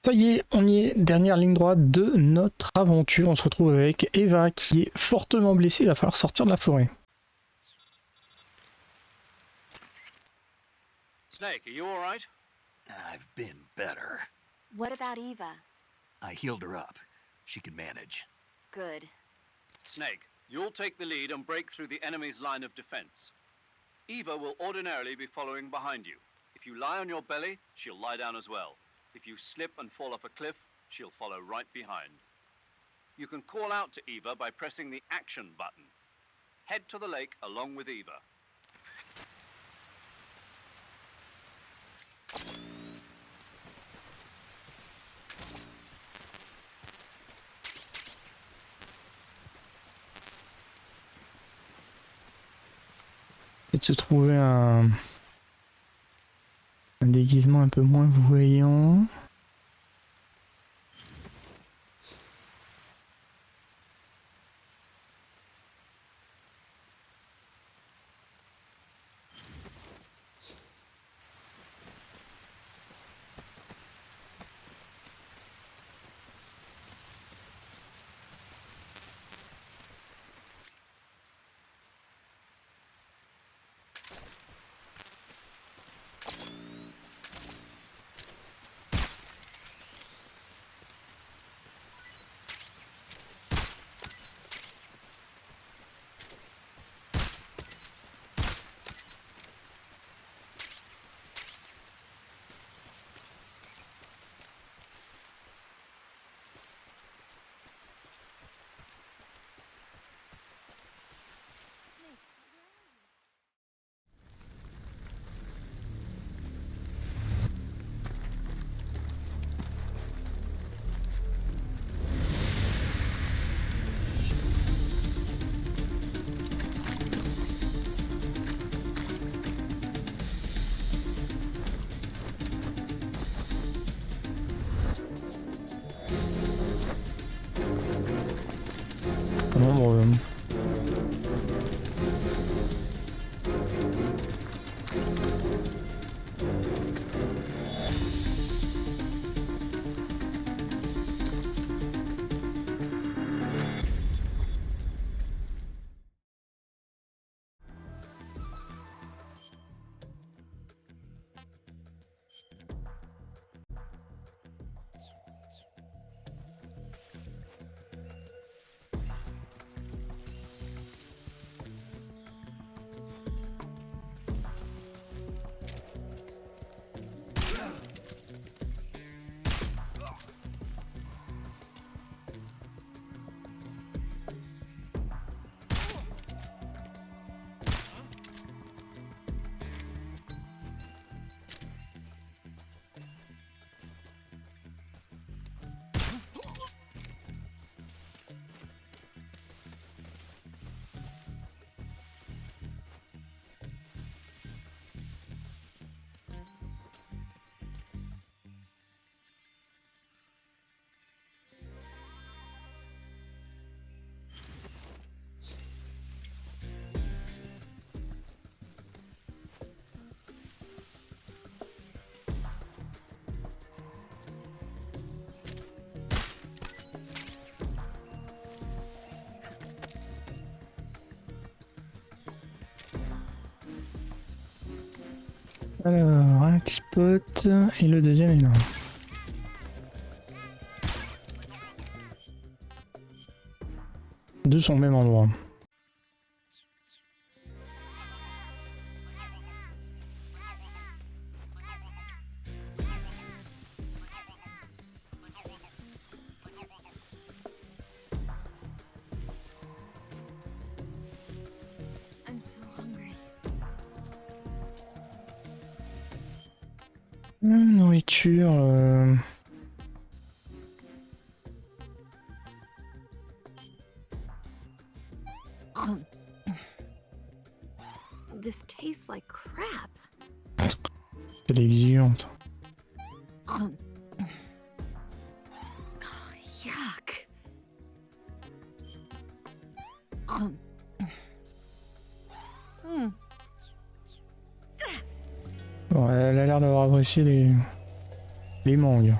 Ça y est, on y est, dernière ligne droite de notre aventure. On se retrouve avec Eva qui est fortement blessée, il va falloir sortir de la forêt. Snake, are you all right? I've been better. What about Eva? I healed her up. She can manage. Good. Snake, you'll take the lead and break through the enemy's line of defense. Eva will ordinarily be following behind you. If you lie on your belly, she'll lie down as well. If you slip and fall off a cliff, she'll follow right behind. You can call out to Eva by pressing the action button. Head to the lake along with Eva. Et de se trouver un déguisement un peu moins voyant. Nombre. Alors, un petit pote et le deuxième est là. Deux sont au même endroit. I'm so hungry. Nourriture. This tastes like crap. Elle est exigeante. Oh, yuck. Bon, elle a l'air d'avoir apprécié les mangues.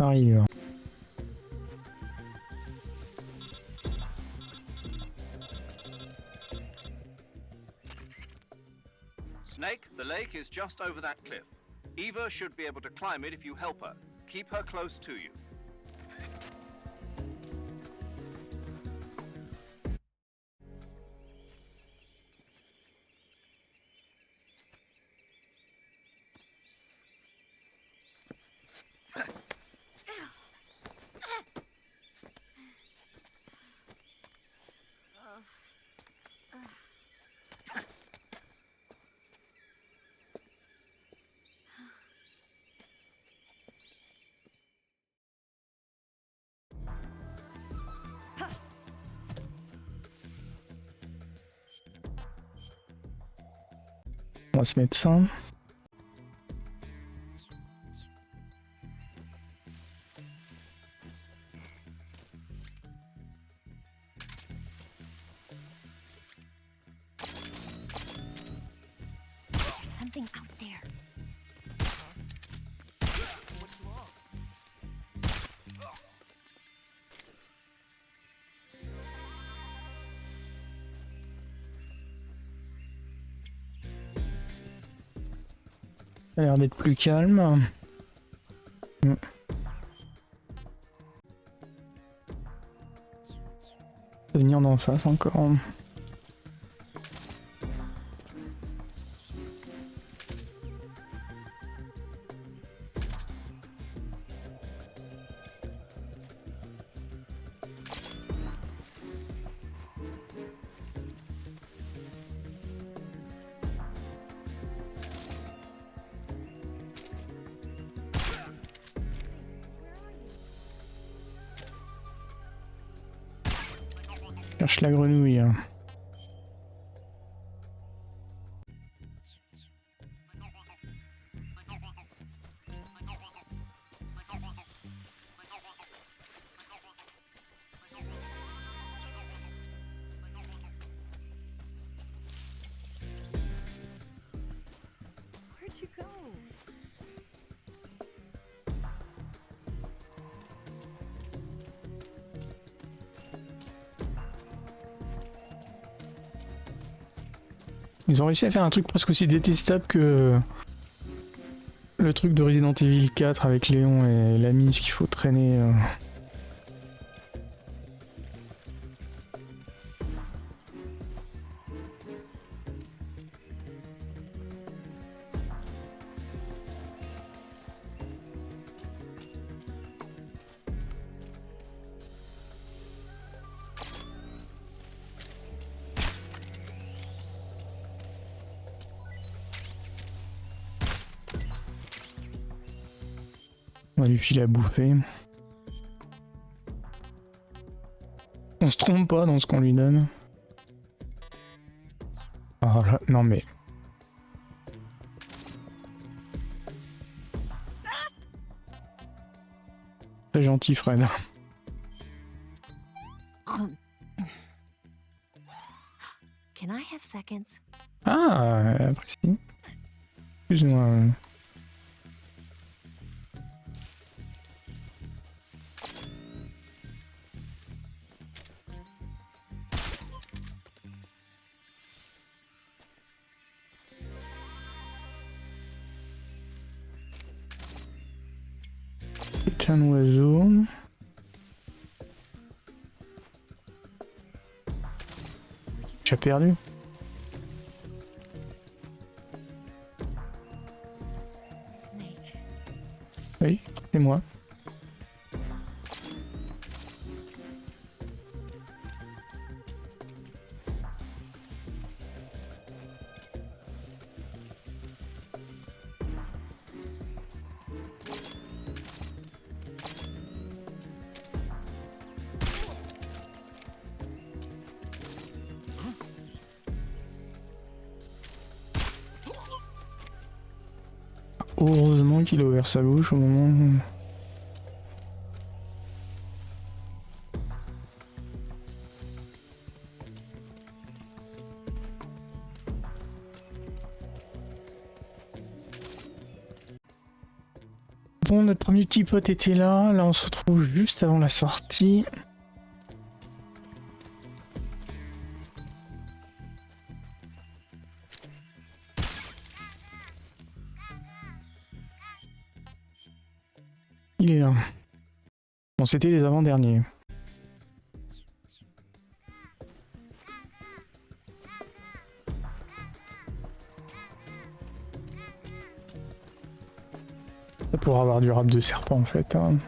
arrive. Snake, the lake is just over that cliff. Eva should be able to climb it if you help her. Keep her close to you. On va se mettre ça. There's something out there. Ça a l'air d'être plus calme. Venir d'en face encore. Cherche la grenouille. Where'd you go? Ils ont réussi à faire un truc presque aussi détestable que le truc de Resident Evil 4 avec Léon et l'ami, ce qu'il faut traîner. On va lui filer à bouffer. On se trompe pas dans ce qu'on lui donne. Oh là, non mais... Très gentil Fred. Can I have seconds? Ah, apprécie. Excuse-moi. C'est un oiseau. J'ai perdu. Snake. Oui, c'est moi. Heureusement qu'il a ouvert sa bouche au moment où... Bon, notre premier petit pote était là. Là, on se retrouve juste avant la sortie. Il est là. Bon, c'était les avant-derniers. Ça pourra avoir du rap de serpent en fait. Hein.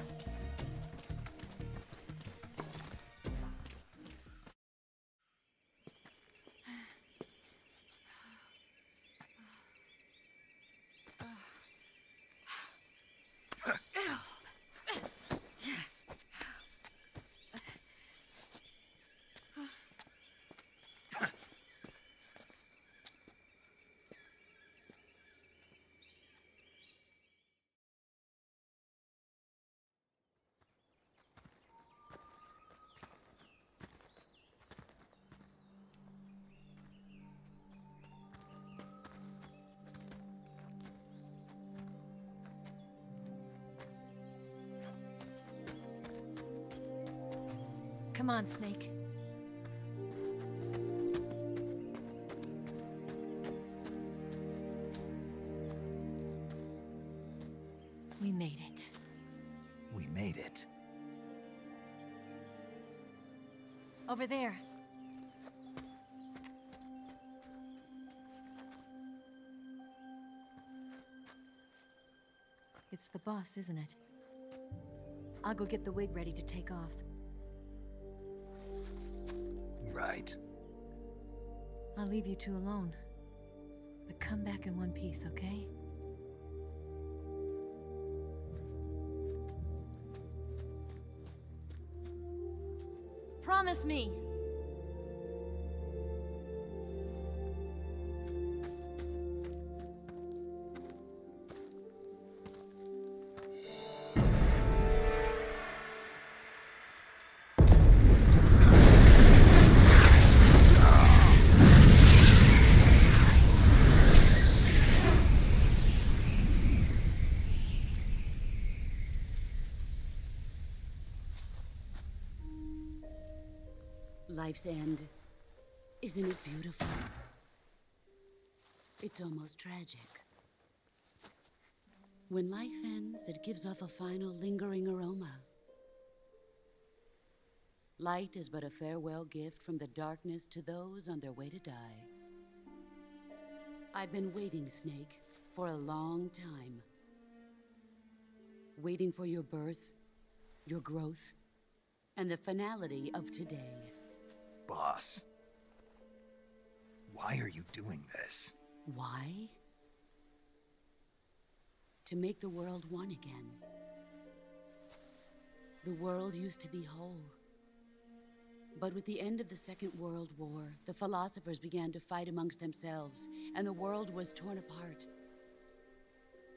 Come on, Snake. We made it. We made it. Over there. It's the boss, isn't it? I'll go get the wig ready to take off. Right. I'll leave you two alone. But come back in one piece, okay? Promise me! Life's end. Isn't it beautiful? It's almost tragic. When life ends, it gives off a final lingering aroma. Light is but a farewell gift from the darkness to those on their way to die. I've been waiting, Snake, for a long time. Waiting for your birth, your growth, and the finality of today. Boss. Why are you doing this? Why? To make the world one again. The world used to be whole. But with the end of the Second World War, the philosophers began to fight amongst themselves, and the world was torn apart.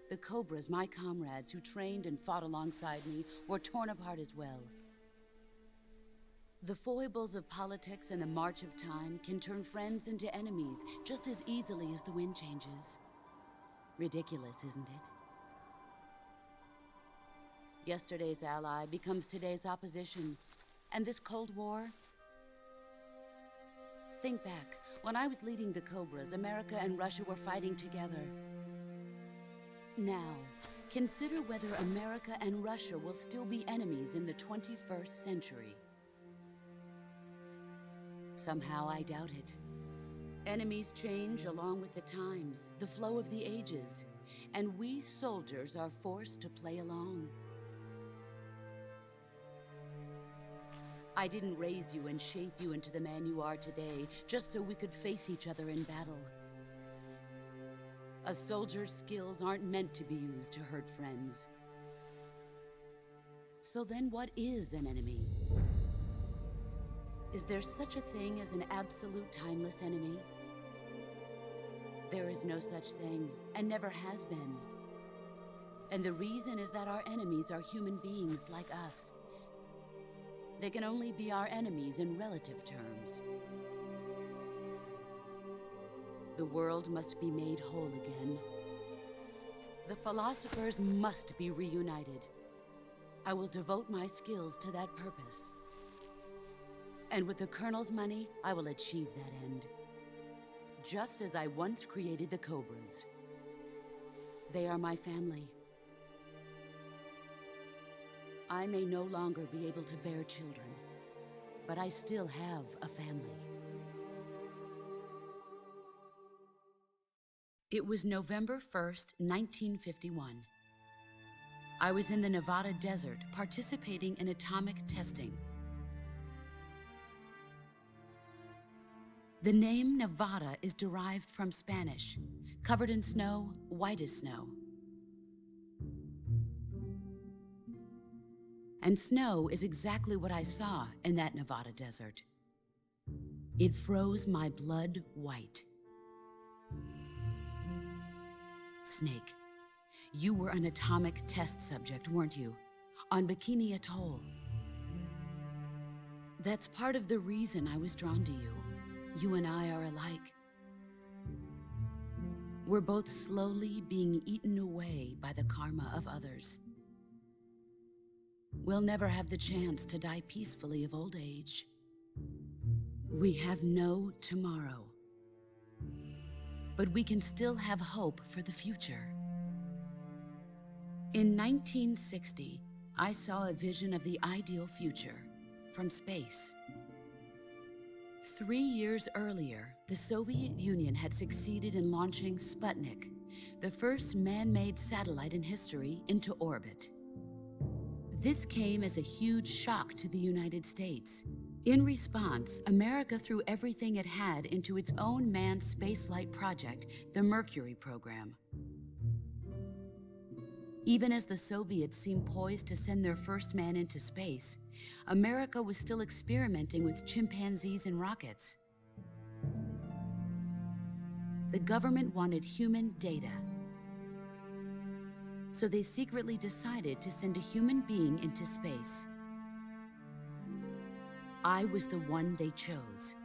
The Cobras, my comrades who trained and fought alongside me, were torn apart as well. The foibles of politics and the march of time can turn friends into enemies just as easily as the wind changes. Ridiculous, isn't it? Yesterday's ally becomes today's opposition. And this Cold War? Think back. When I was leading the Cobras, America and Russia were fighting together. Now, consider whether America and Russia will still be enemies in the 21st century. Somehow I doubt it. Enemies change along with the times, the flow of the ages, and we soldiers are forced to play along. I didn't raise you and shape you into the man you are today just so we could face each other in battle. A soldier's skills aren't meant to be used to hurt friends. So then what is an enemy? Is there such a thing as an absolute timeless enemy? There is no such thing, and never has been. And the reason is that our enemies are human beings like us. They can only be our enemies in relative terms. The world must be made whole again. The philosophers must be reunited. I will devote my skills to that purpose. And with the Colonel's money, I will achieve that end. Just as I once created the Cobras. They are my family. I may no longer be able to bear children, but I still have a family. It was November 1st, 1951. I was in the Nevada desert participating in atomic testing. The name Nevada is derived from Spanish, covered in snow, white as snow. And snow is exactly what I saw in that Nevada desert. It froze my blood white. Snake, you were an atomic test subject, weren't you? On Bikini Atoll. That's part of the reason I was drawn to you. You and I are alike. We're both slowly being eaten away by the karma of others. We'll never have the chance to die peacefully of old age. We have no tomorrow. But we can still have hope for the future. In 1960, I saw a vision of the ideal future from space. 3 years earlier, the Soviet Union had succeeded in launching Sputnik, the first man-made satellite in history, into orbit. This came as a huge shock to the United States. In response, America threw everything it had into its own manned spaceflight project, the Mercury program. Even as the Soviets seemed poised to send their first man into space, America was still experimenting with chimpanzees and rockets. The government wanted human data. So they secretly decided to send a human being into space. I was the one they chose.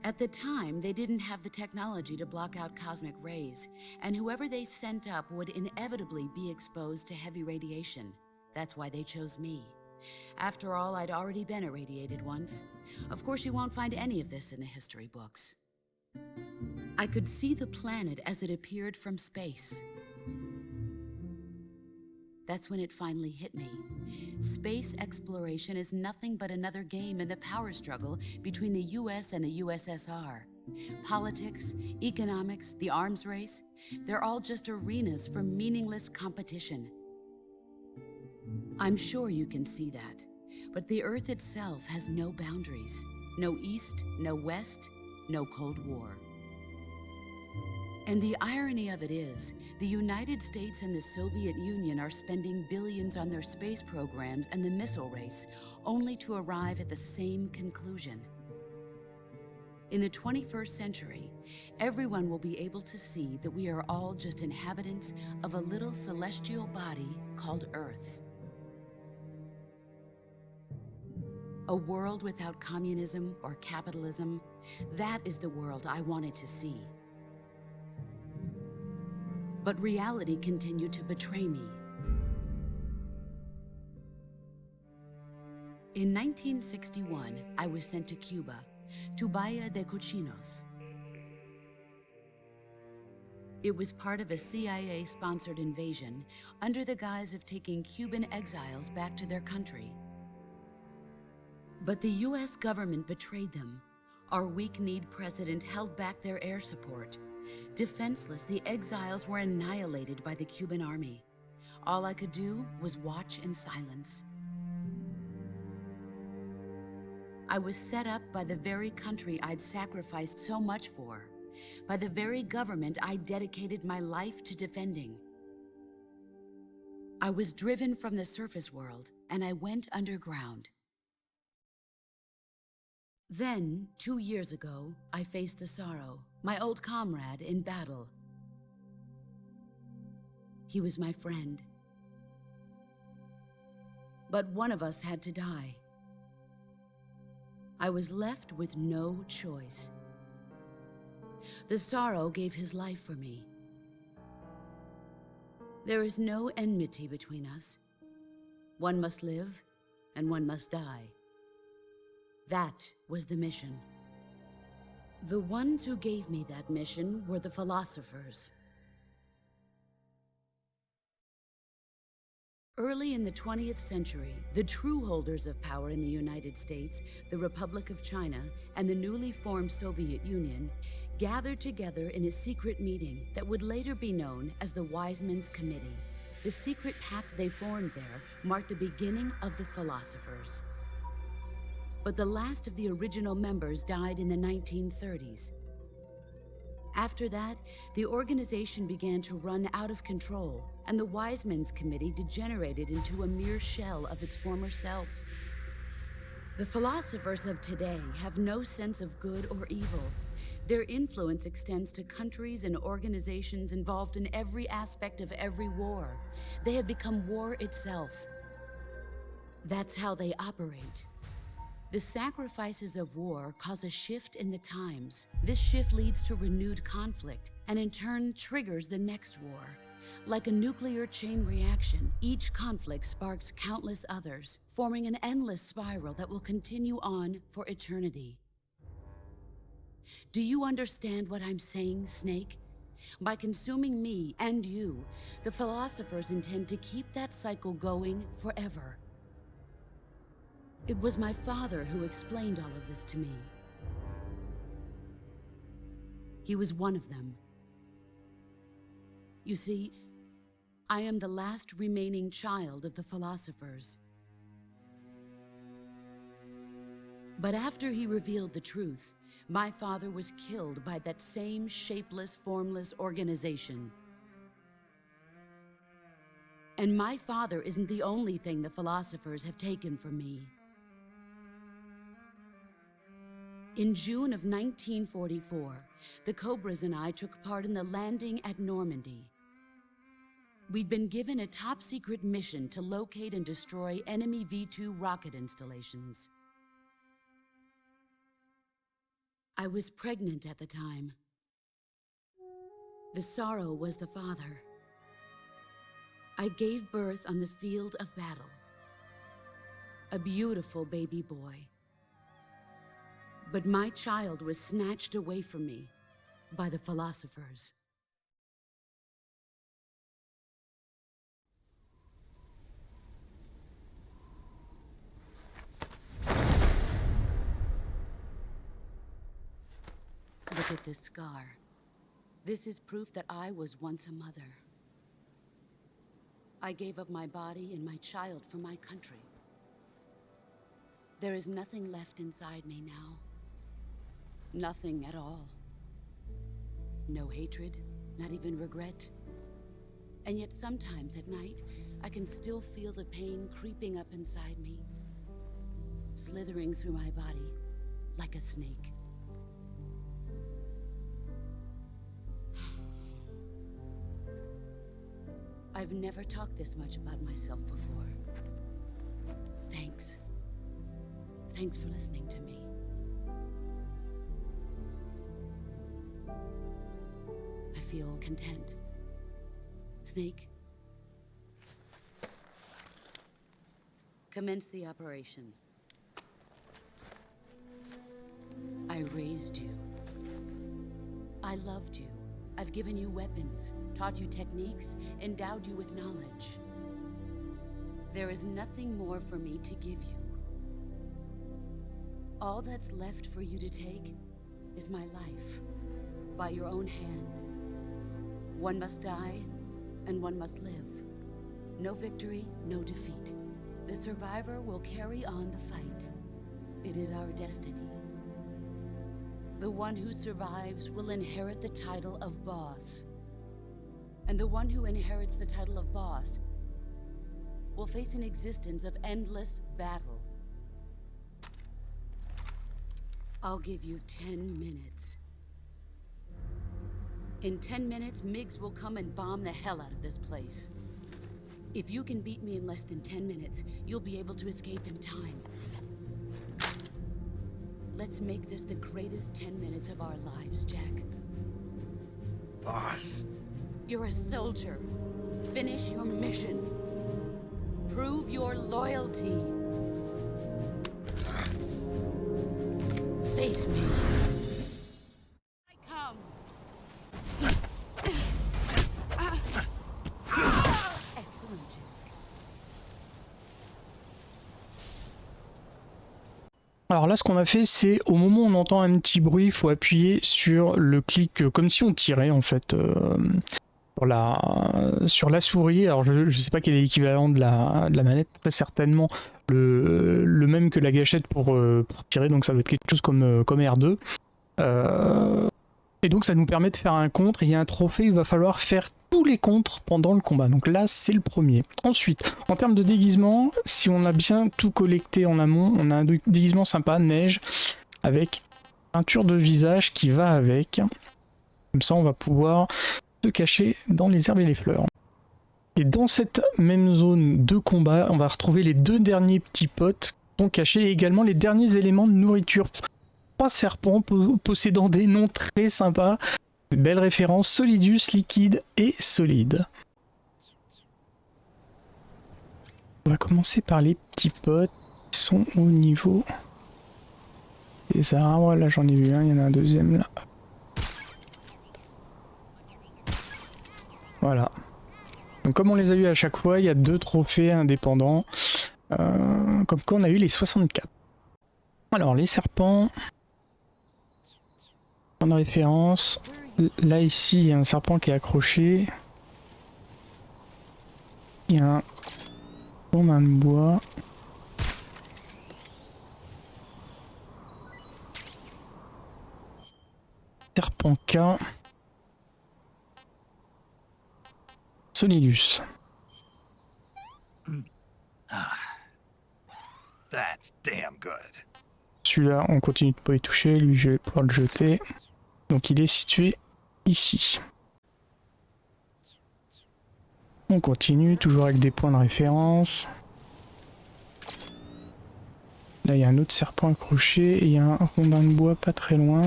At the time, they didn't have the technology to block out cosmic rays, and whoever they sent up would inevitably be exposed to heavy radiation. That's why they chose me. After all, I'd already been irradiated once. Of course, you won't find any of this in the history books. I could see the planet as it appeared from space. That's when it finally hit me. Space exploration is nothing but another game in the power struggle between the US and the USSR. Politics, economics, the arms race, they're all just arenas for meaningless competition. I'm sure you can see that, but the Earth itself has no boundaries. No East, no West, no Cold War. And the irony of it is, the United States and the Soviet Union are spending billions on their space programs and the missile race, only to arrive at the same conclusion. In the 21st century, everyone will be able to see that we are all just inhabitants of a little celestial body called Earth. A world without communism or capitalism, that is the world I wanted to see. But reality continued to betray me. In 1961, I was sent to Cuba, to Bahia de Cochinos. It was part of a CIA-sponsored invasion under the guise of taking Cuban exiles back to their country. But the US government betrayed them. Our weak-kneed president held back their air support. Defenseless, the exiles were annihilated by the Cuban army. All I could do was watch in silence. I was set up by the very country I'd sacrificed so much for, by the very government I dedicated my life to defending. I was driven from the surface world, and I went underground. Then, 2 years ago, I faced the sorrow, my old comrade in battle. He was my friend. But one of us had to die. I was left with no choice. The sorrow gave his life for me. There is no enmity between us. One must live, and one must die. That was the mission. The ones who gave me that mission were the philosophers. Early in the 20th century, the true holders of power in the United States, the Republic of China, and the newly formed Soviet Union gathered together in a secret meeting that would later be known as the Wise Men's Committee. The secret pact they formed there marked the beginning of the philosophers. But the last of the original members died in the 1930s. After that, the organization began to run out of control, and the Wise Men's Committee degenerated into a mere shell of its former self. The philosophers of today have no sense of good or evil. Their influence extends to countries and organizations involved in every aspect of every war. They have become war itself. That's how they operate. The sacrifices of war cause a shift in the times. This shift leads to renewed conflict, and in turn triggers the next war. Like a nuclear chain reaction, each conflict sparks countless others, forming an endless spiral that will continue on for eternity. Do you understand what I'm saying, Snake? By consuming me and you, the philosophers intend to keep that cycle going forever. It was my father who explained all of this to me. He was one of them. You see, I am the last remaining child of the philosophers. But after he revealed the truth, my father was killed by that same shapeless, formless organization. And my father isn't the only thing the philosophers have taken from me. In June of 1944, the Cobras and I took part in the landing at Normandy. We'd been given a top-secret mission to locate and destroy enemy V-2 rocket installations. I was pregnant at the time. The sorrow was the father. I gave birth on the field of battle. A beautiful baby boy. But my child was snatched away from me by the philosophers. Look at this scar. This is proof that I was once a mother. I gave up my body and my child for my country. There is nothing left inside me now. Nothing at all. No hatred, not even regret. And yet sometimes at night, I can still feel the pain creeping up inside me, slithering through my body like a snake. I've never talked this much about myself before. Thanks. Thanks for listening to me. I feel content. Snake, commence the operation. I raised you. I loved you. I've given you weapons, taught you techniques, endowed you with knowledge. There is nothing more for me to give you. All that's left for you to take is my life, by your own hand. One must die, and one must live. No victory, no defeat. The survivor will carry on the fight. It is our destiny. The one who survives will inherit the title of boss. And the one who inherits the title of boss will face an existence of endless battle. I'll give you 10 minutes. In 10 minutes, MiGs will come and bomb the hell out of this place. If you can beat me in less than 10 minutes, you'll be able to escape in time. Let's make this the greatest 10 minutes of our lives, Jack. Boss. You're a soldier. Finish your mission. Prove your loyalty. Face me. I come. Excellent. Alors là, ce qu'on a fait, c'est au moment où on entend un petit bruit, il faut appuyer sur le clic, comme si on tirait en fait sur la souris. Alors je ne sais pas quel est l'équivalent de la manette, très certainement le même que la gâchette pour tirer, donc ça doit être quelque chose comme R2. Et donc ça nous permet de faire un contre, il y a un trophée, il va falloir faire tous les contres pendant le combat. Donc là, c'est le premier. Ensuite, en termes de déguisement, si on a bien tout collecté en amont, on a un déguisement sympa, neige, avec peinture de visage qui va avec. Comme ça, on va pouvoir se cacher dans les herbes et les fleurs. Et dans cette même zone de combat, on va retrouver les deux derniers petits potes qui sont cachés et également les derniers éléments de nourriture. 3 serpents possédant des noms très sympas. Belle référence, Solidus, liquide et solide. On va commencer par les petits potes qui sont au niveau des arbres. Là j'en ai vu un, il y en a un deuxième là. Voilà. Donc comme on les a eu à chaque fois, il y a 2 trophées indépendants. Comme quoi on a eu les 64. Alors les serpents... En référence, là ici il y a un serpent qui est accroché. Il y a un rondin de bois. Serpent K. Solidus. That's damn good. Celui-là on continue de pas y toucher, lui je vais pouvoir le jeter. Donc il est situé ici. On continue, toujours avec des points de référence. Là il y a un autre serpent accroché et il y a un rondin de bois pas très loin.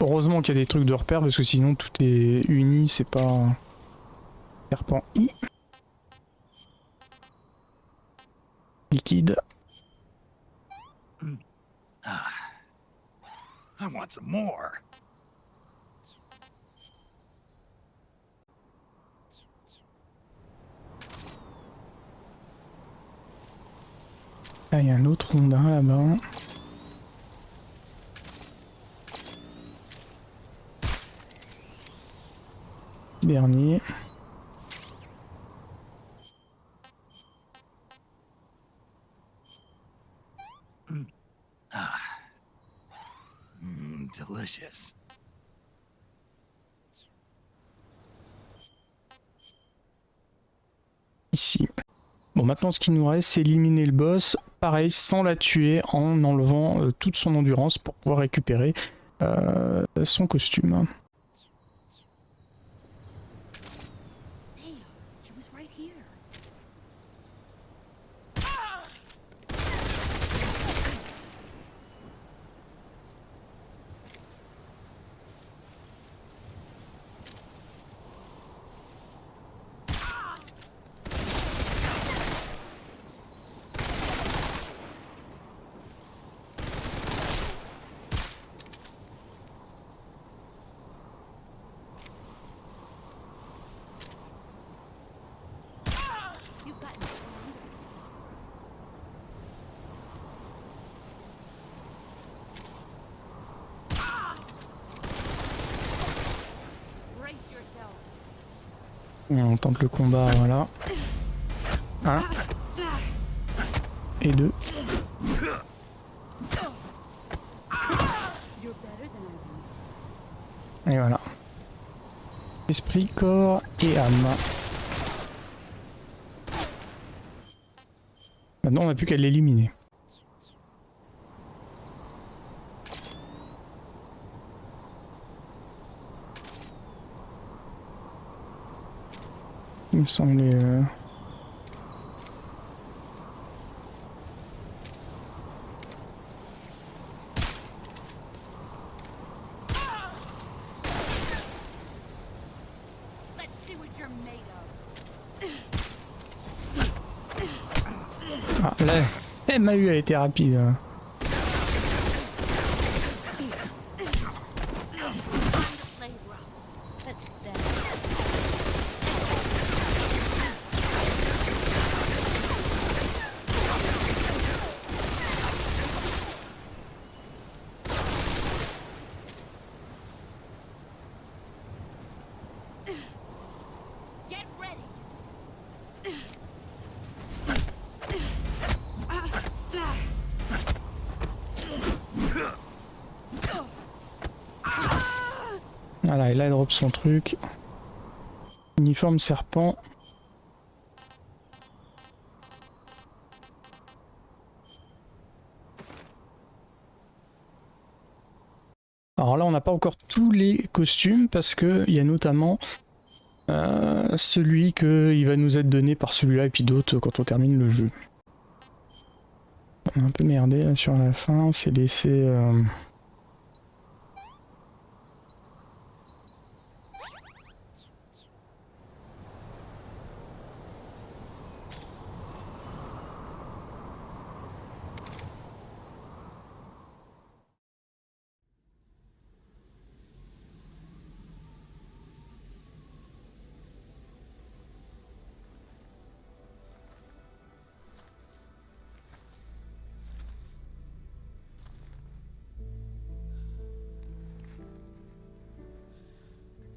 Heureusement qu'il y a des trucs de repère parce que sinon tout est uni, c'est pas... Serpent I. Liquide. I want some more. Là, il y a un autre rondin là-bas. Dernier. Delicious. Ici. Bon, maintenant ce qui nous reste, c'est éliminer le boss. Pareil, sans la tuer, en enlevant toute son endurance pour pouvoir récupérer son costume. On tente le combat, voilà. 1 et 2. Et voilà. Esprit, corps et âme. Maintenant on n'a plus qu'à l'éliminer. Il me semblait... Ah, là, elle m'a eu, elle était rapide. Hein. Voilà, et là elle drop son truc. Uniforme serpent. Alors là on n'a pas encore tous les costumes parce que il y a notamment celui qu'il va nous être donné par celui-là et puis d'autres quand on termine le jeu. On a un peu merdé là sur la fin, on s'est laissé...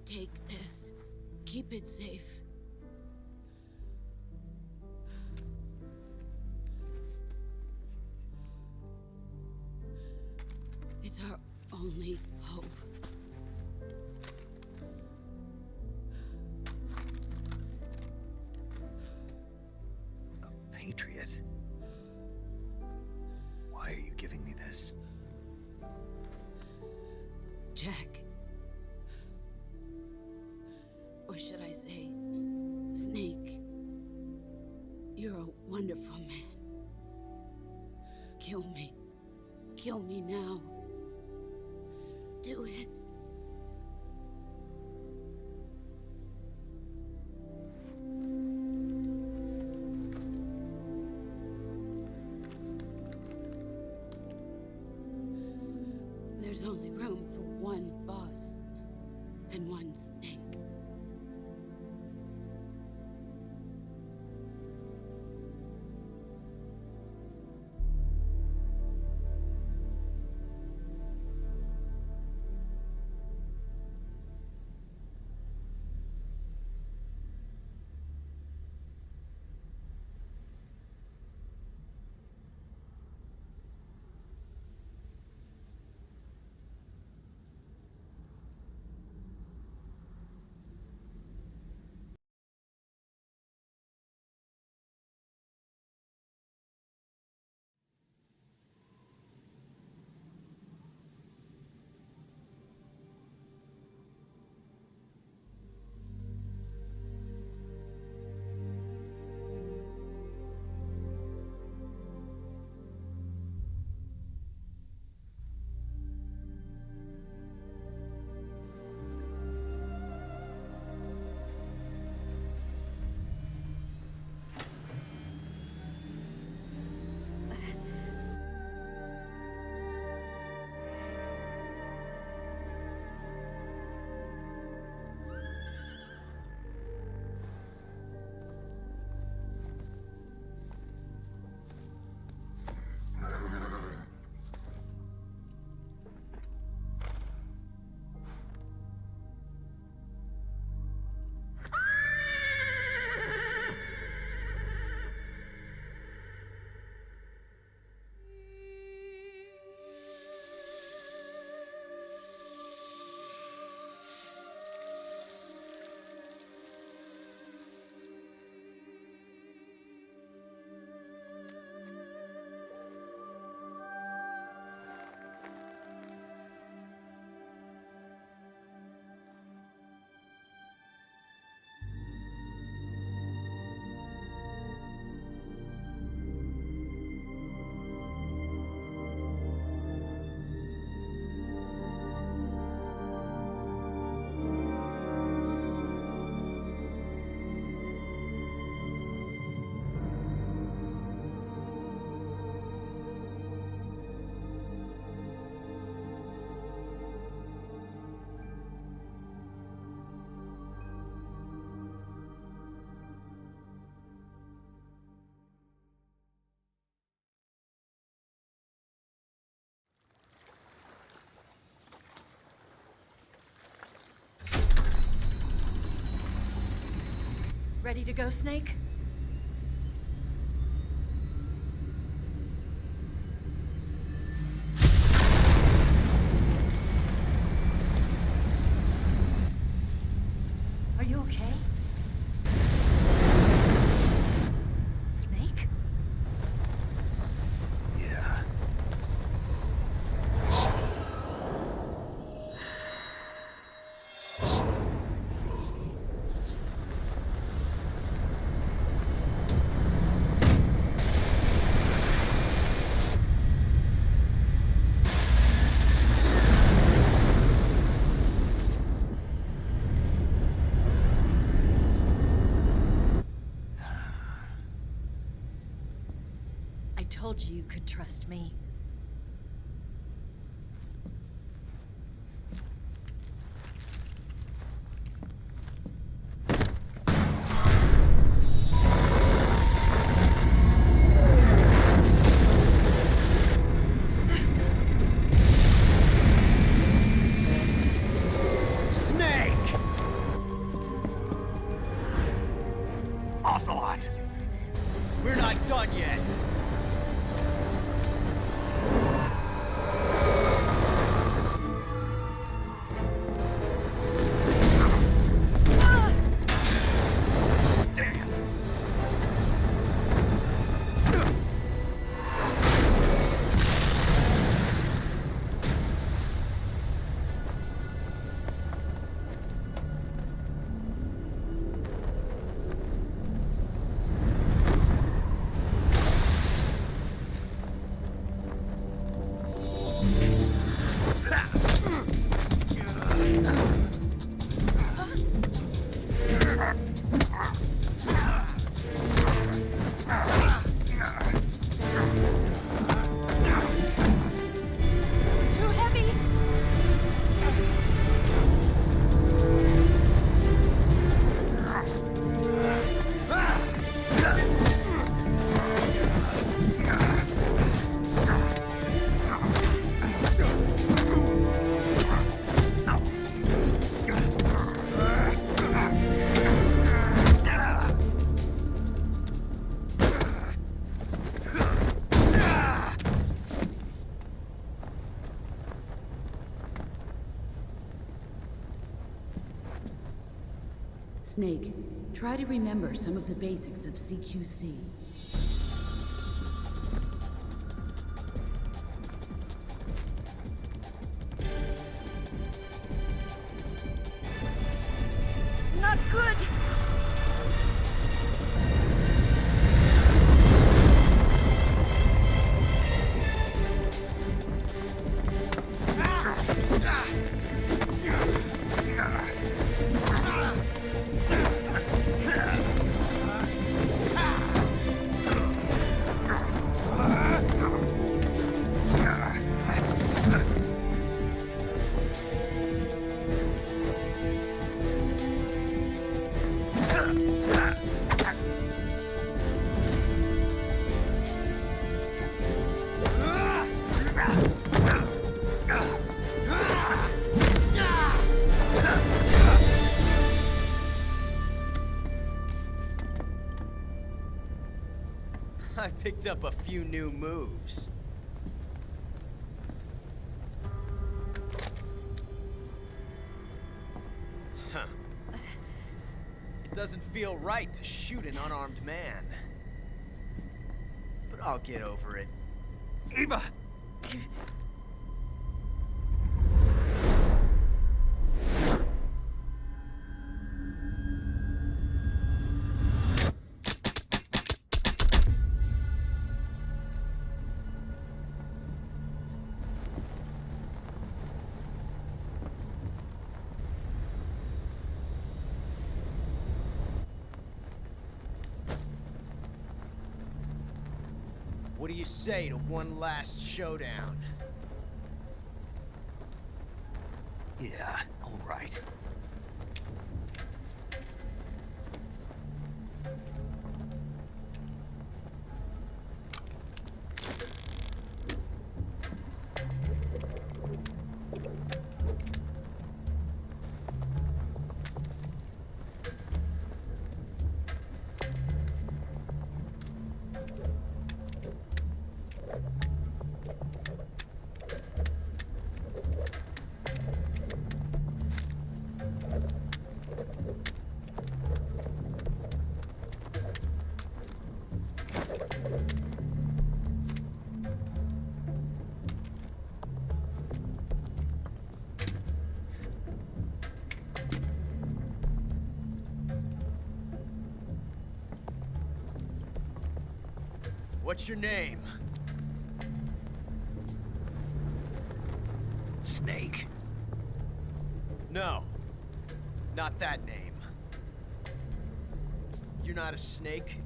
Take this. Keep it safe. It's our only hope. A patriot? Why are you giving me this? Jack. Or should I say, Snake? You're a wonderful man. Kill me. Kill me now. Do it. There's only room for one boss and one snake. Ready to go, Snake? Are you okay? Snake? Yeah. I told you you could trust me. Snake! Ocelot! We're not done yet! Damn! Too heavy! Snake, try to remember some of the basics of CQC. Not good! I picked up a few new moves. Huh. It doesn't feel right to shoot an unarmed man. But I'll get over it. Eva! What do you say to one last showdown? Yeah, all right. What's your name? Snake. No. Not that name. You're not a snake,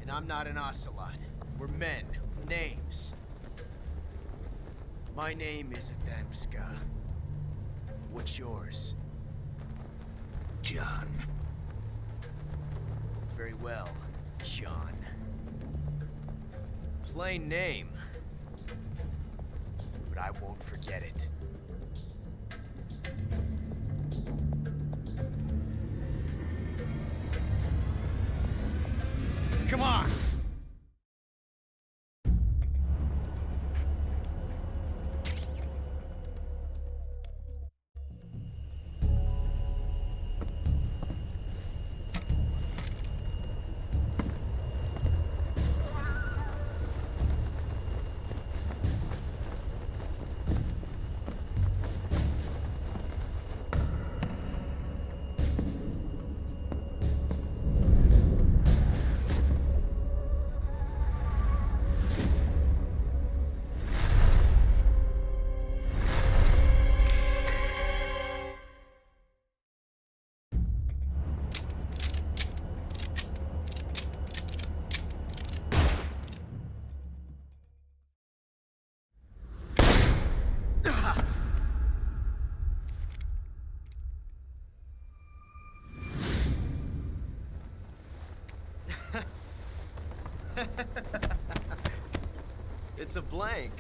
and I'm not an ocelot. We're men with names. My name is Adamska. What's yours? John. Very well, John. Plain name. But I won't forget it. Come on! It's a blank.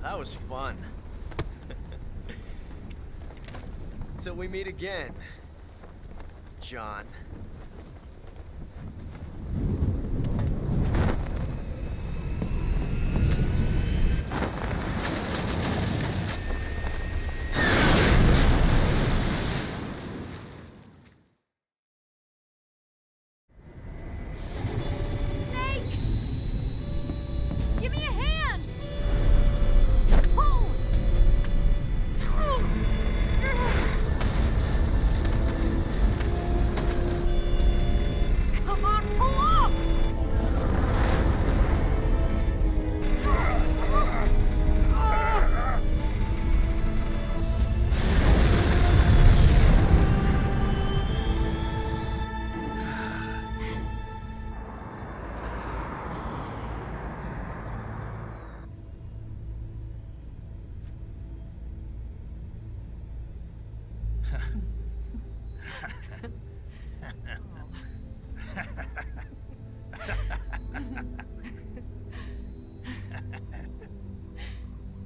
That was fun. Till we meet again, John.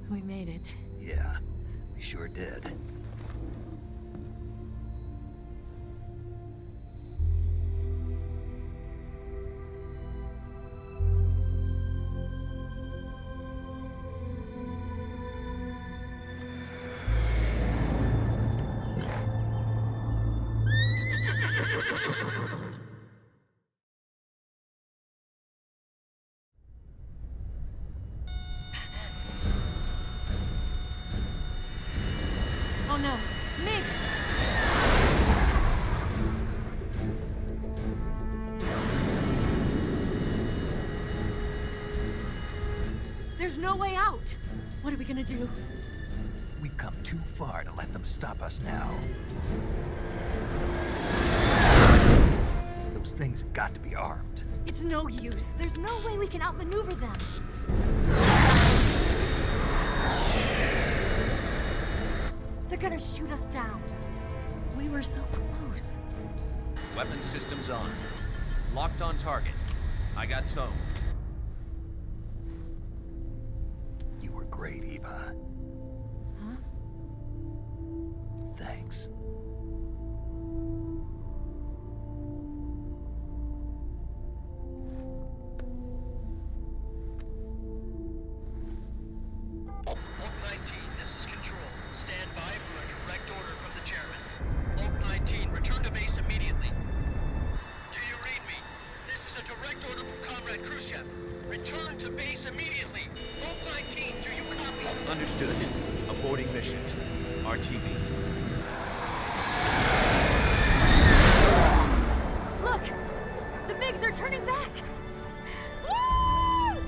We made it. Yeah, we sure did. Oh no, Mix! There's no way out! What are we gonna do? We've come too far to let them stop us now. Those things have got to be armed. It's no use. There's no way we can outmaneuver them. They're gonna shoot us down. We were so close. Weapon systems on. Locked on target. I got towed. You were great, Eva. Huh? Thanks. Oak 19, this is Control. Stand by for a direct order from the chairman. Oak 19, return to base immediately. Do you read me? This is a direct order from Comrade Khrushchev. Return to base immediately. Oak 19, do you copy? Understood. Aborting mission. RTB. Look! The MiGs are turning back! Woo!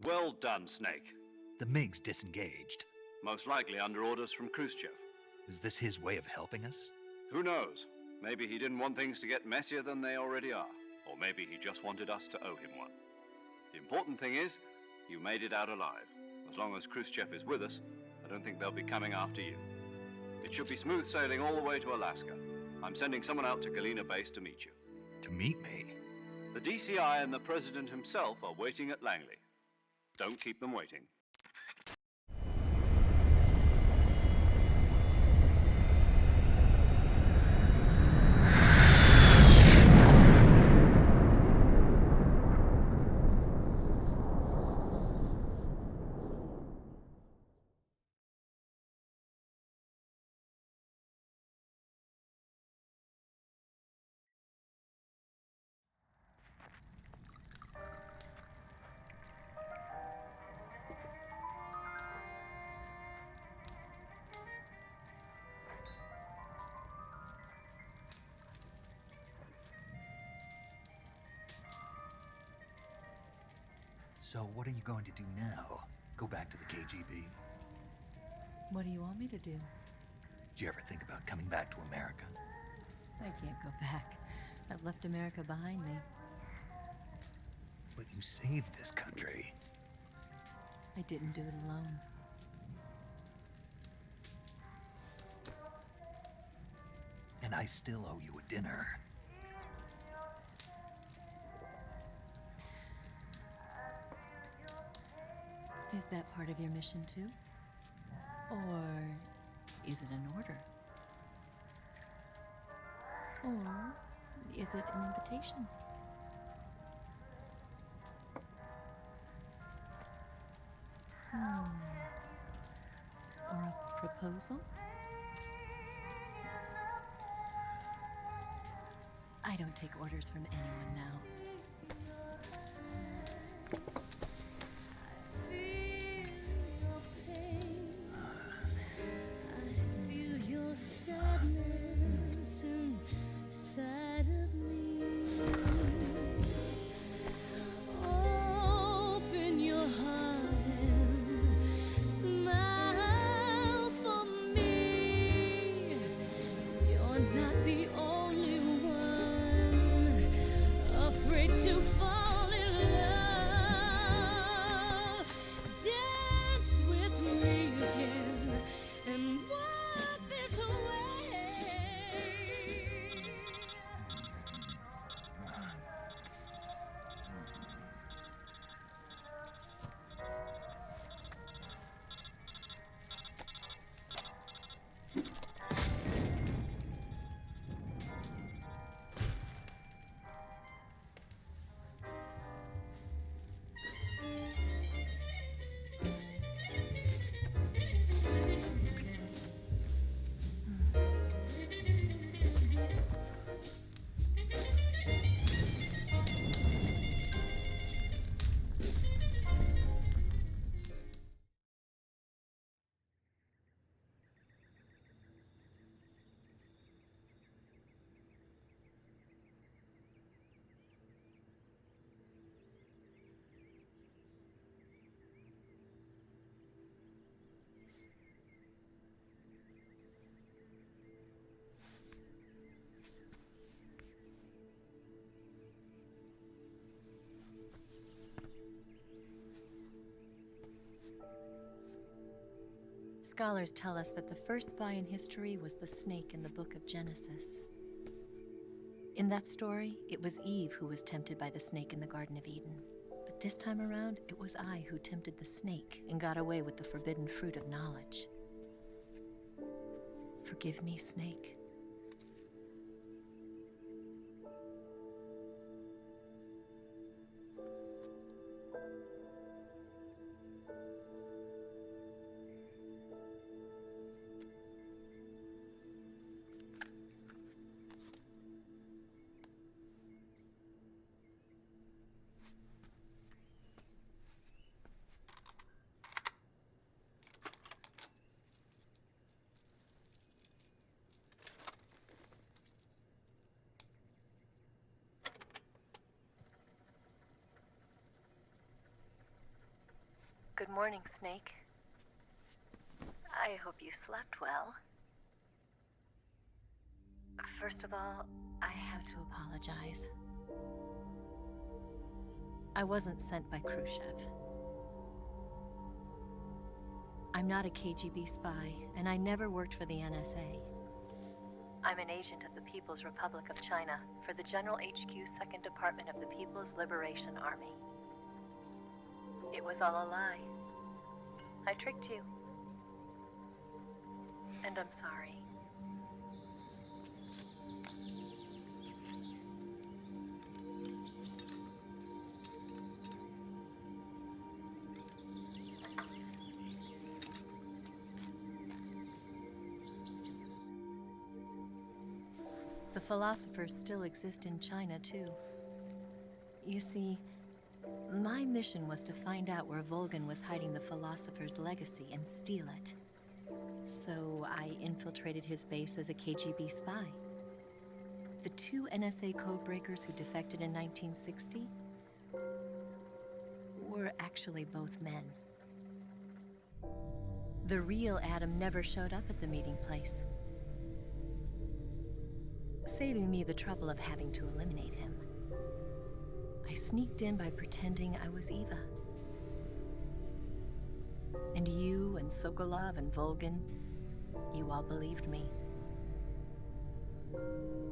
Well done, Snake. The MiGs disengaged. Most likely under orders from Khrushchev. Is this his way of helping us? Who knows? Maybe he didn't want things to get messier than they already are. Or maybe he just wanted us to owe him one. The important thing is, you made it out alive. As long as Khrushchev is with us, I don't think they'll be coming after you. It should be smooth sailing all the way to Alaska. I'm sending someone out to Galena Base to meet you. To meet me? The DCI and the President himself are waiting at Langley. Don't keep them waiting. So what are you going to do now? Go back to the KGB? What do you want me to do? Did you ever think about coming back to America? I can't go back. I've left America behind me. But you saved this country. I didn't do it alone. And I still owe you a dinner. Is that part of your mission too? Or is it an order? Or is it an invitation? Or a proposal? I don't take orders from anyone now. Scholars tell us that the first spy in history was the snake in the book of Genesis. In that story, it was Eve who was tempted by the snake in the Garden of Eden. But this time around, it was I who tempted the snake and got away with the forbidden fruit of knowledge. Forgive me, snake. morning, Snake. I hope you slept well. First of all, I have to apologize. I wasn't sent by Khrushchev. I'm not a KGB spy, and I never worked for the NSA. I'm an agent of the People's Republic of China for the General HQ 2nd Department of the People's Liberation Army. It was all a lie. I tricked you. And I'm sorry. The philosophers still exist in China, too. You see, my mission was to find out where Volgan was hiding the philosopher's legacy and steal it. So I infiltrated his base as a KGB spy. The 2 NSA codebreakers who defected in 1960 were actually both men. The real Adam never showed up at the meeting place, saving me the trouble of having to eliminate him. I sneaked in by pretending I was Eva. And you and Sokolov and Volgan, you all believed me.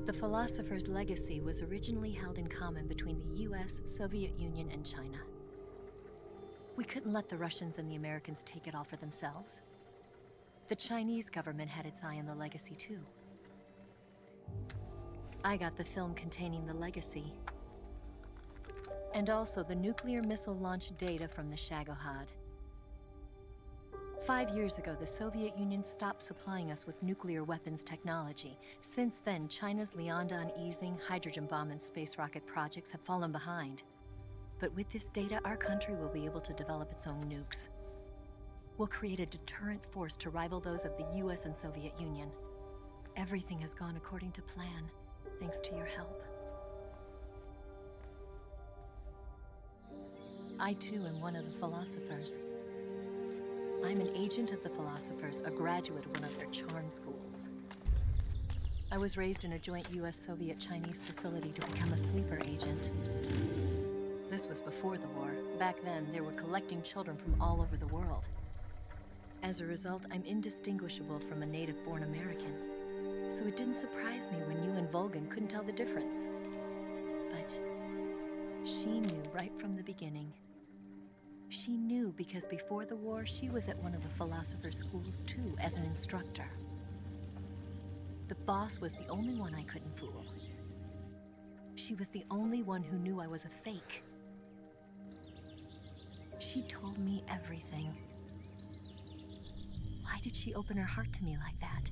The philosopher's legacy was originally held in common between the US, Soviet Union, and China. We couldn't let the Russians and the Americans take it all for themselves. The Chinese government had its eye on the legacy too. I got the film containing the legacy, and also the nuclear missile launch data from the Shagohod. 5 years ago, the Soviet Union stopped supplying us with nuclear weapons technology. Since then, China's Liaodong easing, hydrogen bomb, and space rocket projects have fallen behind. But with this data, our country will be able to develop its own nukes. We'll create a deterrent force to rival those of the US and Soviet Union. Everything has gone according to plan, thanks to your help. I too am one of the philosophers. I'm an agent of the philosophers, a graduate of one of their charm schools. I was raised in a joint US-Soviet-Chinese facility to become a sleeper agent. This was before the war. Back then, they were collecting children from all over the world. As a result, I'm indistinguishable from a native-born American. So it didn't surprise me when you and Volgan couldn't tell the difference. But she knew right from the beginning. She knew because before the war, she was at one of the philosopher's schools too, as an instructor. The boss was the only one I couldn't fool. She was the only one who knew I was a fake. She told me everything. Why did she open her heart to me like that?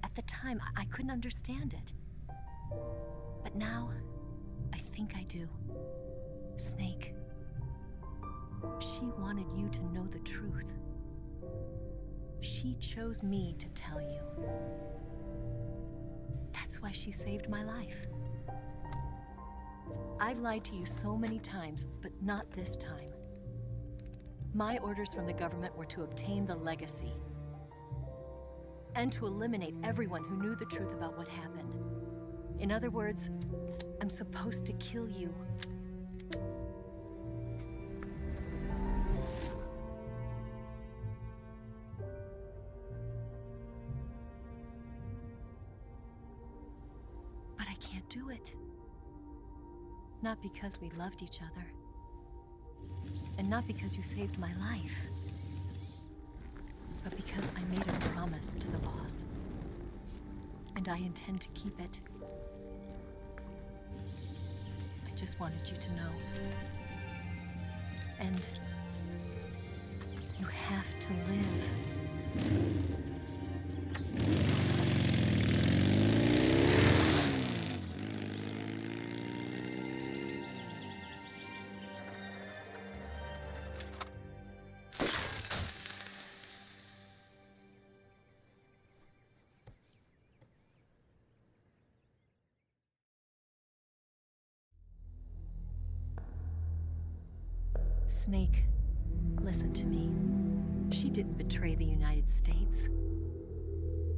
At the time, I couldn't understand it. But now, I think I do. Snake. She wanted you to know the truth. She chose me to tell you. That's why she saved my life. I've lied to you so many times, but not this time. My orders from the government were to obtain the legacy and to eliminate everyone who knew the truth about what happened. In other words, I'm supposed to kill you. But I can't do it. Not because we loved each other. And not because you saved my life. But because I made a promise to the boss. And I intend to keep it. I just wanted you to know. And you have to live. Snake, Listen to me. She didn't betray the United States.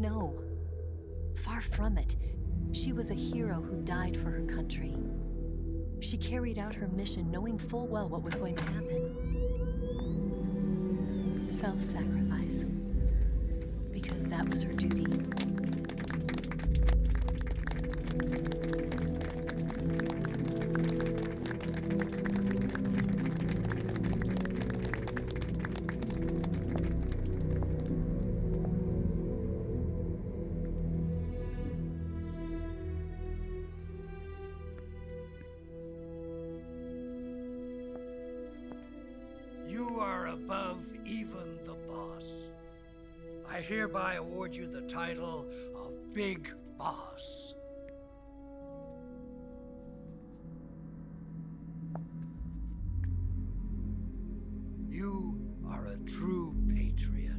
No. Far from it. She was a hero who died for her country. She carried out her mission knowing full well what was going to happen. Self-sacrifice. Because that was her duty. You are above even the boss. I hereby award you the title of Big Boss. You are a true patriot.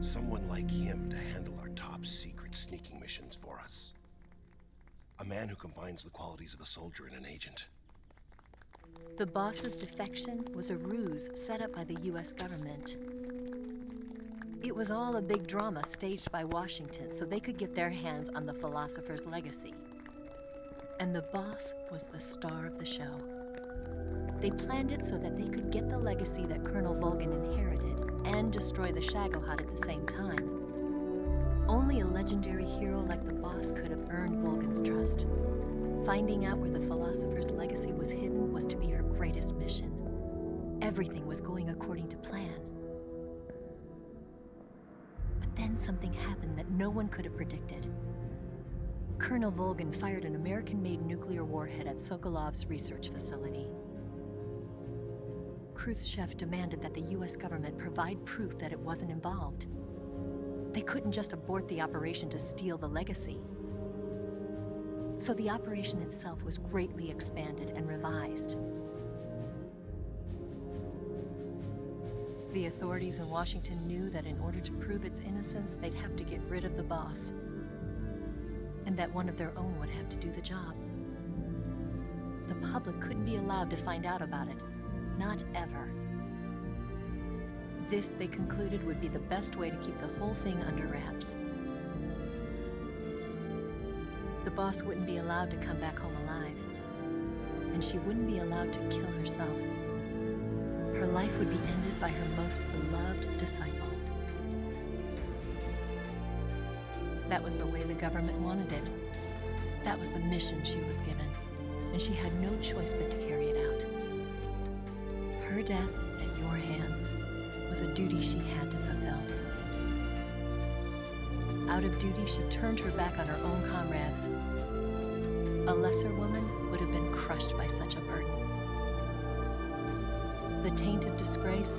Someone like him to handle our top secret sneaking missions for us. A man who combines the qualities of a soldier and an agent. The boss's defection was a ruse set up by the US government. It was all a big drama staged by Washington so they could get their hands on the philosopher's legacy. And the boss was the star of the show. They planned it so that they could get the legacy that Colonel Volgin inherited and destroy the Shagohod at the same time. Only a legendary hero like the boss could have earned Volgin's trust. Finding out where the philosopher's legacy was hidden was to be her greatest mission. Everything was going according to plan. But then something happened that no one could have predicted. Colonel Volgin fired an American-made nuclear warhead at Sokolov's research facility. Khrushchev demanded that the US government provide proof that it wasn't involved. They couldn't just abort the operation to steal the legacy. So the operation itself was greatly expanded and revised. The authorities in Washington knew that in order to prove its innocence, they'd have to get rid of the boss, and that one of their own would have to do the job. The public couldn't be allowed to find out about it. Not ever. This, they concluded, would be the best way to keep the whole thing under wraps. The boss wouldn't be allowed to come back home alive, and she wouldn't be allowed to kill herself. Her life would be ended by her most beloved disciple. That was the way the government wanted it. That was the mission she was given, and she had no choice but to carry it out. Her death at your hands was a duty she had to fulfill. Out of duty, she turned her back on her own comrades. A lesser woman would have been crushed by such a burden. The taint of disgrace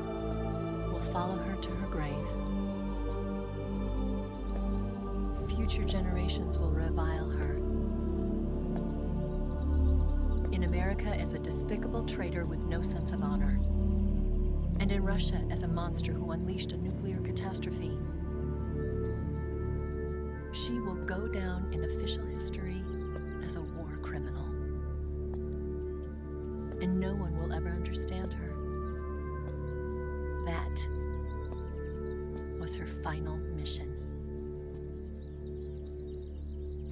will follow her to her grave. Future generations will revile her. In America as a despicable traitor with no sense of honor. And in Russia as a monster who unleashed a nuclear catastrophe. She will go down in official history as a war criminal. And no one will ever understand her. That was her final mission.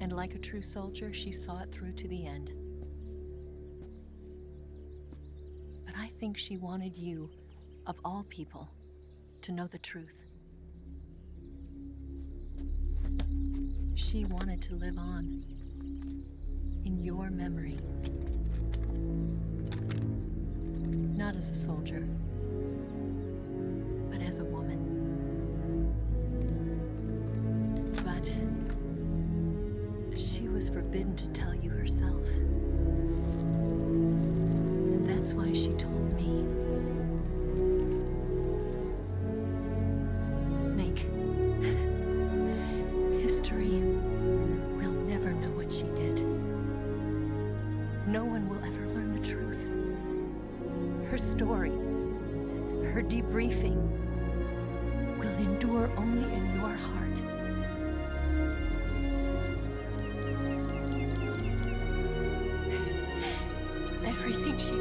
And like a true soldier, she saw it through to the end. But I think she wanted you of all people, to know the truth. She wanted to live on, in your memory. Not as a soldier, but as a woman. But she was forbidden to tell you herself. And that's why she told me. Snake, history will never know what she did. No one will ever learn the truth. Her story, her debriefing, will endure only in your heart. Everything she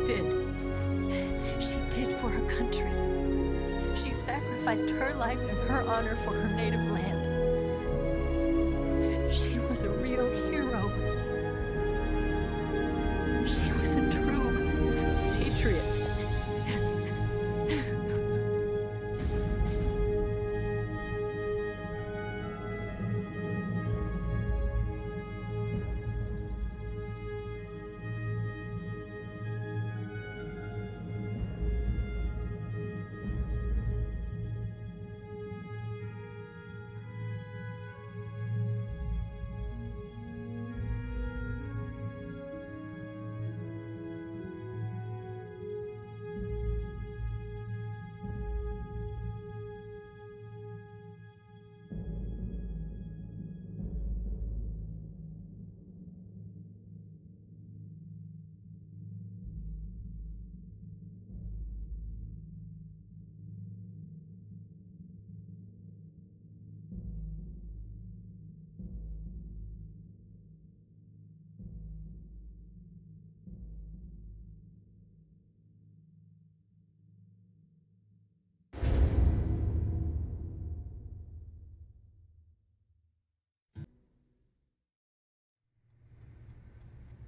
did for her country. She sacrificed her life and her honor for her native land. She was a real hero. She was a true patriot.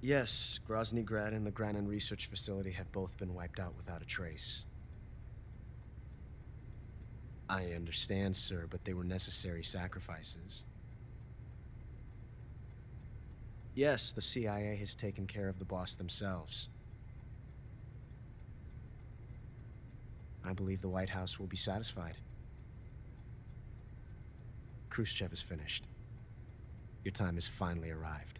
Yes, Grozny Grad and the Granin Research Facility have both been wiped out without a trace. I understand, sir, but they were necessary sacrifices. Yes, the CIA has taken care of the boss themselves. I believe the White House will be satisfied. Khrushchev is finished. Your time has finally arrived.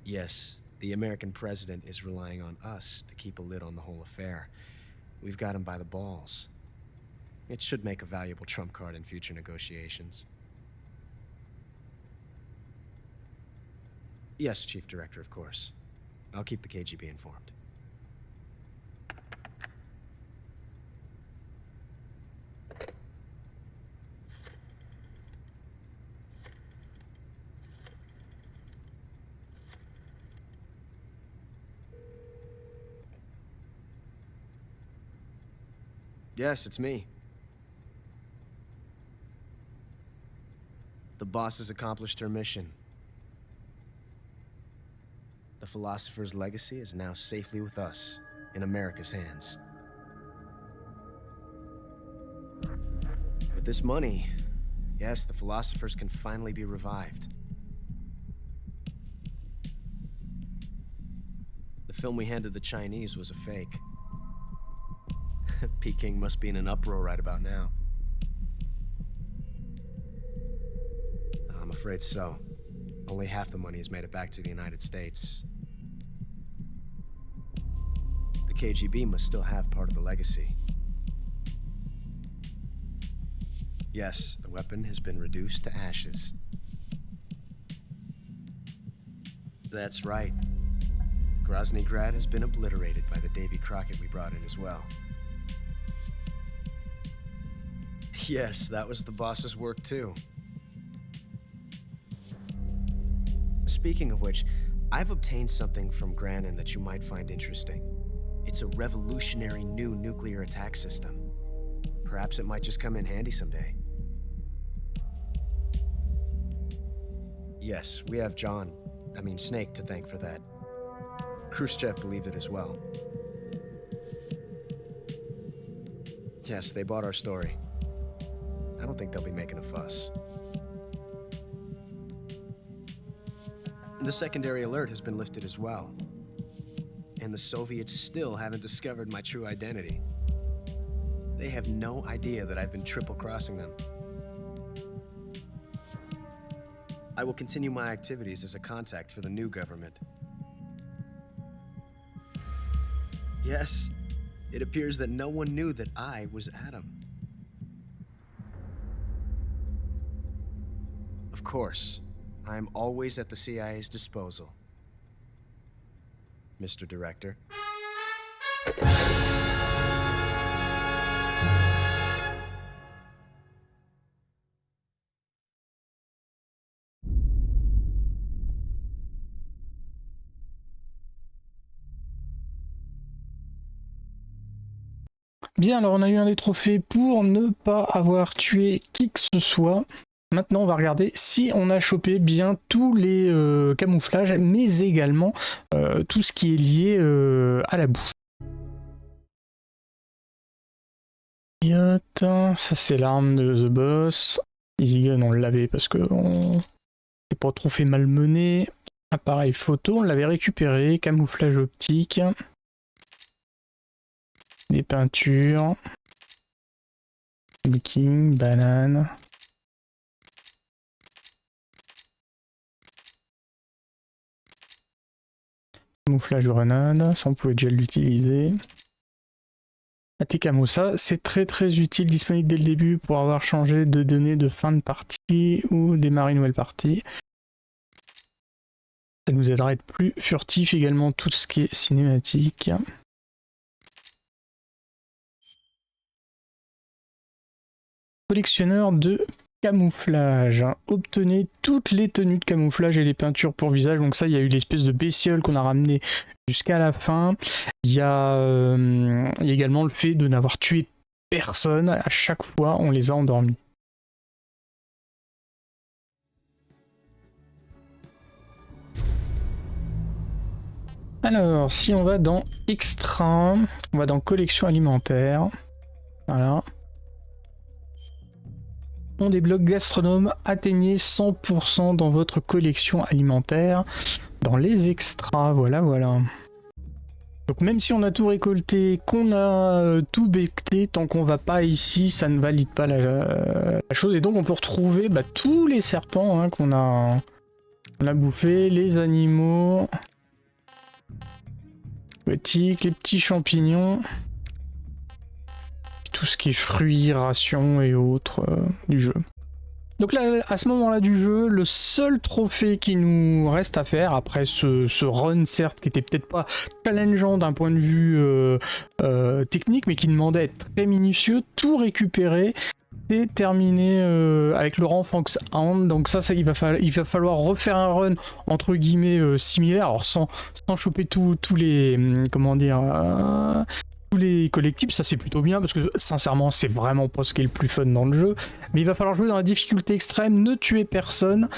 Yes, the American president is relying on us to keep a lid on the whole affair. We've got him by the balls. It should make a valuable trump card in future negotiations. Yes, Chief Director, of course. I'll keep the KGB informed. Yes, it's me. The boss has accomplished her mission. The philosopher's legacy is now safely with us, in America's hands. With this money, yes, the philosophers can finally be revived. The film we handed the Chinese was a fake. Peking must be in an uproar right about now. I'm afraid so. Only half the money has made it back to the United States. The KGB must still have part of the legacy. Yes, the weapon has been reduced to ashes. That's right. Grozny Grad has been obliterated by the Davy Crockett we brought in as well. Yes, that was the boss's work too. Speaking of which, I've obtained something from Granin that you might find interesting. It's a revolutionary new nuclear attack system. Perhaps it might just come in handy someday. Yes, we have Snake to thank for that. Khrushchev believed it as well. Yes, they bought our story. I don't think they'll be making a fuss. The secondary alert has been lifted as well. And the Soviets still haven't discovered my true identity. They have no idea that I've been triple-crossing them. I will continue my activities as a contact for the new government. Yes, it appears that no one knew that I was Adam. Of course, I'm always at the CIA's disposal, Mr. Director. Bien, alors on a eu un des trophées pour ne pas avoir tué qui que ce soit. Maintenant, on va regarder si on a chopé bien tous les camouflages, mais également tout ce qui est lié à la bouffe. Ça, c'est l'arme de The Boss. Easy Gun, on l'avait parce que on s'est pas trop fait malmener. Appareil photo, on l'avait récupéré. Camouflage optique. Des peintures. King, banane. Camouflage grenade, ça on pouvait déjà l'utiliser. Camo, ça c'est très utile, disponible dès le début pour avoir changé de données de fin de partie ou démarrer une nouvelle partie. Ça nous aidera à être plus furtif, également tout ce qui est cinématique. Collectionneur de camouflage. Obtenez toutes les tenues de camouflage et les peintures pour visage. Donc ça, il y a eu l'espèce de bestiole qu'on a ramené jusqu'à la fin. Il y a également le fait de n'avoir tué personne. À chaque fois, on les a endormis. Alors, si on va dans Extra, on va dans Collection alimentaire. Voilà. On débloque gastronome, atteignez 100% dans votre collection alimentaire. Dans les extras, voilà. Donc même si on a tout récolté, qu'on a tout becté, tant qu'on va pas ici, ça ne valide pas la chose. Et donc on peut retrouver tous les serpents qu'on a bouffés, les animaux, les petits champignons. Tout ce qui est fruits, rations et autres du jeu. Donc là, à ce moment-là du jeu, le seul trophée qui nous reste à faire, après ce run certes qui était peut-être pas challengeant d'un point de vue technique, mais qui demandait à être très minutieux, tout récupérer, c'est terminé avec le rang Foxhound. Donc ça il va falloir refaire un run entre guillemets similaire, alors sans choper tous les comment dire tous les collectibles, ça c'est plutôt bien parce que sincèrement c'est vraiment pas ce qui est le plus fun dans le jeu, mais il va falloir jouer dans la difficulté extrême, ne tuer personne,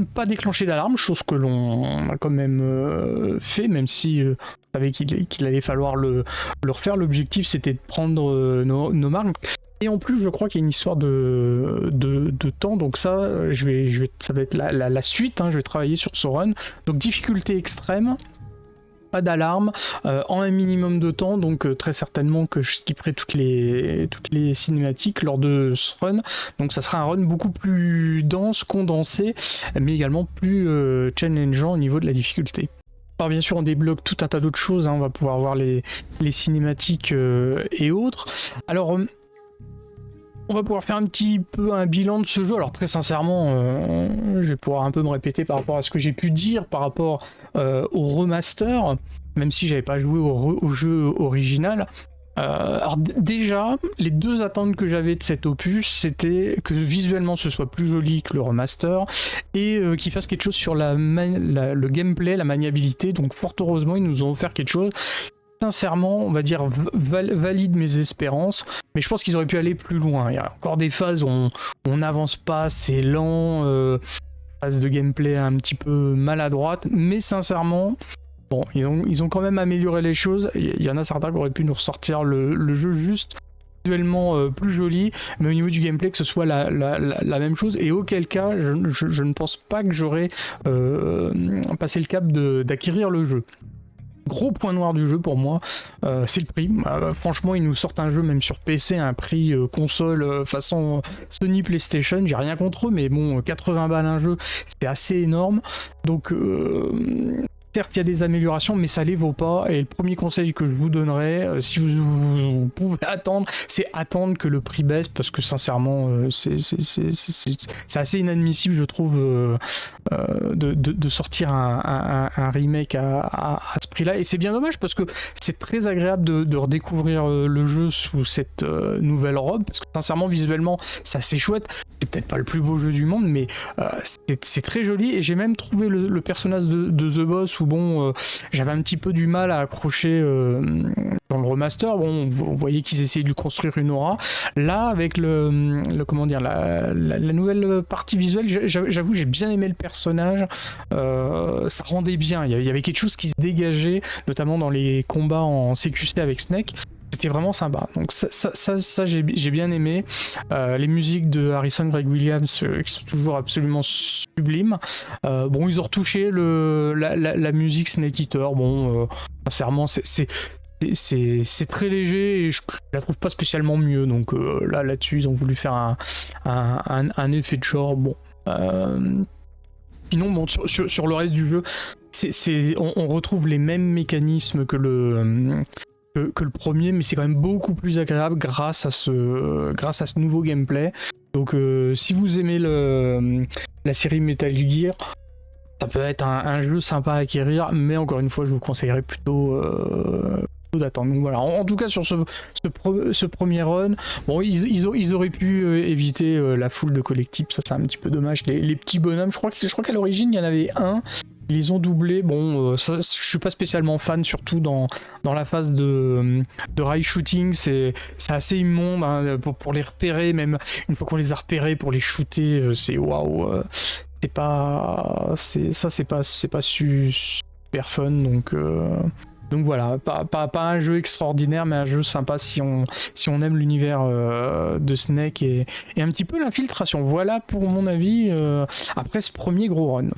pas déclencher d'alarme, chose que l'on a quand même fait, même si on savait qu'il allait falloir le refaire. L'objectif c'était de prendre nos marques. Et en plus, je crois qu'il y a une histoire de temps, donc ça, ça va être la suite, je vais travailler sur ce run. Donc difficulté extrême, pas d'alarme, en un minimum de temps, donc très certainement que je skipperai toutes les cinématiques lors de ce run. Donc ça sera un run beaucoup plus dense, condensé, mais également plus challengeant au niveau de la difficulté. Alors bien sûr on débloque tout un tas d'autres choses, on va pouvoir voir les cinématiques et autres. Alors on va pouvoir faire un petit peu un bilan de ce jeu. Alors très sincèrement, je vais pouvoir un peu me répéter par rapport à ce que j'ai pu dire par rapport au remaster, même si j'avais pas joué au jeu original. Alors déjà, les deux attentes que j'avais de cet opus, c'était que visuellement ce soit plus joli que le remaster et qu'il fasse quelque chose sur le gameplay, la maniabilité. Donc fort heureusement, ils nous ont offert quelque chose. Sincèrement, on va dire valide mes espérances, mais je pense qu'ils auraient pu aller plus loin. Il y a encore des phases où on n'avance pas, c'est lent, phase de gameplay un petit peu maladroite, mais sincèrement, Bon, ils ont quand même amélioré les choses. Il y en a certains qui auraient pu nous ressortir le jeu juste visuellement plus joli, mais au niveau du gameplay que ce soit la même chose, et auquel cas je ne pense pas que j'aurais passé le cap d'acquérir le jeu. Gros point noir du jeu pour moi, c'est le prix. Franchement, ils nous sortent un jeu même sur PC à un prix console façon Sony PlayStation. J'ai rien contre eux, mais bon, 80 balles un jeu, c'est assez énorme. Donc certes, il y a des améliorations, mais ça les vaut pas. Et le premier conseil que je vous donnerais, si vous pouvez attendre, c'est attendre que le prix baisse, parce que sincèrement, c'est assez inadmissible, je trouve, de sortir un remake à ce prix-là. Et c'est bien dommage, parce que c'est très agréable de redécouvrir le jeu sous cette nouvelle robe, parce que sincèrement, visuellement, c'est assez chouette. C'est peut-être pas le plus beau jeu du monde, mais c'est très joli. Et j'ai même trouvé le personnage de The Boss, où bon, j'avais un petit peu du mal à accrocher dans le remaster. Bon, vous voyez qu'ils essayaient de lui construire une aura. Là, avec comment dire, la nouvelle partie visuelle, j'avoue, j'ai bien aimé le personnage. Ça rendait bien. Il y avait quelque chose qui se dégageait, notamment dans les combats en CQC avec Snake. C'était vraiment sympa. Donc ça j'ai bien aimé. Les musiques de Harrison Gregg Williams qui sont toujours absolument sublimes. Bon, ils ont retouché la musique Snake Eater. Bon, sincèrement, c'est très léger et je la trouve pas spécialement mieux. Donc là-dessus, ils ont voulu faire un effet de genre. Bon. Sinon, bon, sur le reste du jeu, on retrouve les mêmes mécanismes que le premier, mais c'est quand même beaucoup plus agréable grâce à ce nouveau gameplay. Donc si vous aimez la série Metal Gear, ça peut être un jeu sympa à acquérir, mais encore une fois, je vous conseillerais plutôt d'attendre. Donc voilà, en tout cas sur ce premier run, bon, ils auraient pu éviter la foule de collectibles, ça c'est un petit peu dommage. Les petits bonhommes, je crois qu'à l'origine il y en avait un. Ils les ont doublés. Bon, ça, je suis pas spécialement fan, surtout dans la phase de rail shooting. C'est assez immonde hein, pour les repérer, même une fois qu'on les a repérés, pour les shooter, c'est waouh. C'est pas super fun. Donc voilà, pas un jeu extraordinaire, mais un jeu sympa si on aime l'univers de Snake et un petit peu l'infiltration. Voilà pour mon avis après ce premier gros run.